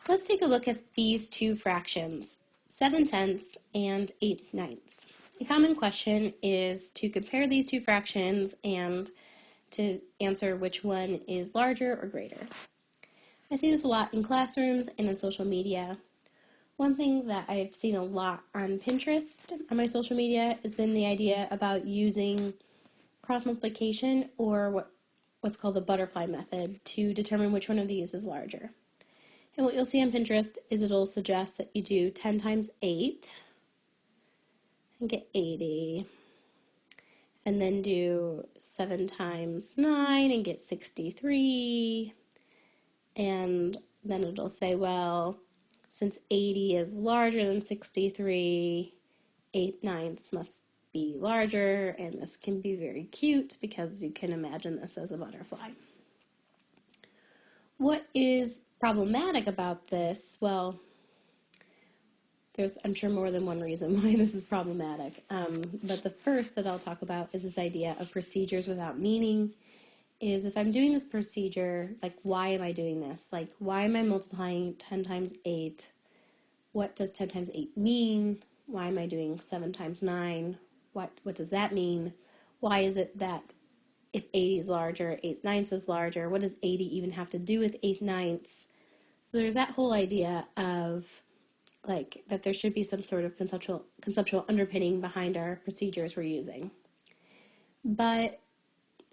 Let's take a look at these two fractions, 7/10 and 8/9. A common question is to compare these two fractions and to answer which one is larger or greater. I see this a lot in classrooms and in social media. One thing that I've seen a lot on Pinterest on my social media has been the idea about using cross multiplication or what's called the butterfly method to determine which one of these is larger. And what you'll see on Pinterest is it'll suggest that you do 10 times 8 and get 80. And then do 7 times 9 and get 63. And then it'll say, well, since 80 is larger than 63, 8/9 must be larger. And this can be very cute because you can imagine this as a butterfly. What is problematic about this? Well, there's, I'm sure, more than one reason why this is problematic. But the first that I'll talk about is this idea of procedures without meaning. Is if I'm doing this procedure, like, why am I doing this? Like, why am I multiplying 10 times 8? What does 10 times 8 mean? Why am I doing 7 times 9? What does that mean? Why is it that if 80 is larger, 8/9 is larger? What does 80 even have to do with 8/9? So there's that whole idea of like that there should be some sort of conceptual underpinning behind our procedures we're using. But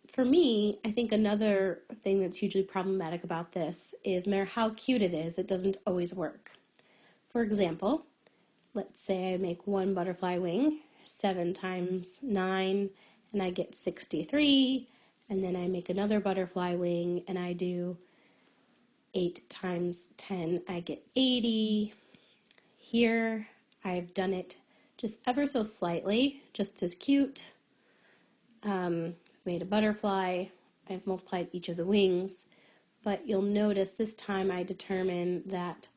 for me, I think another thing that's hugely problematic about this is no matter how cute it is, it doesn't always work. For example, let's say I make one butterfly wing, 7 times 9, and I get 63, and then I make another butterfly wing, and I do 8 times 10, I get 80. Here, I've done it just ever so slightly, just as cute. Made a butterfly. I've multiplied each of the wings, but you'll notice this time I determine that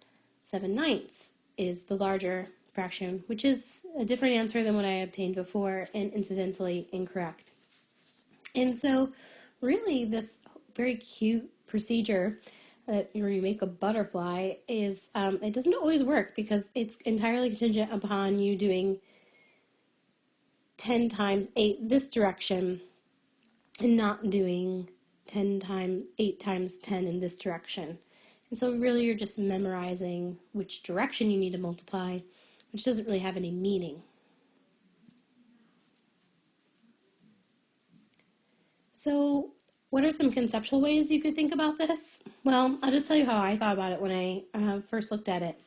7/9 is the larger fraction, which is a different answer than what I obtained before and incidentally incorrect. And so really this very cute procedure where you make a butterfly is, it doesn't always work because it's entirely contingent upon you doing 10 times 8 this direction and not doing 8 times 10 in this direction. And so really you're just memorizing which direction you need to multiply, which doesn't really have any meaning. So what are some conceptual ways you could think about this? Well, I'll just tell you how I thought about it when I first looked at it.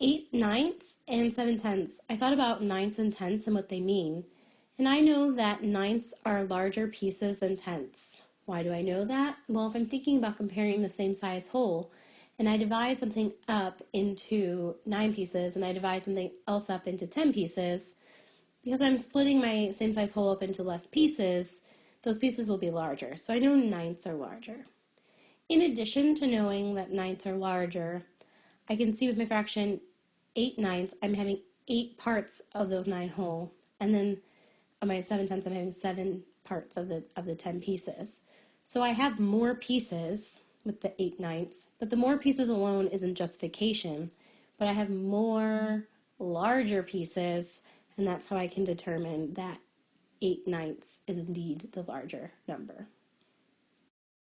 8/9 and 7/10. I thought about 9ths and 10ths and what they mean. And I know that 9ths are larger pieces than 10ths. Why do I know that? Well, if I'm thinking about comparing the same size whole, and I divide something up into 9 pieces, and I divide something else up into 10 pieces, because I'm splitting my same size whole up into less pieces, those pieces will be larger. So I know 9ths are larger. In addition to knowing that 9ths are larger, I can see with my fraction 8/9, I'm having 8 parts of those 9 whole, and then on my 7/10, I'm having 7 parts of the 10 pieces. So I have more pieces with the 8/9, but the more pieces alone isn't justification, but I have more larger pieces, and that's how I can determine that 8/9 is indeed the larger number.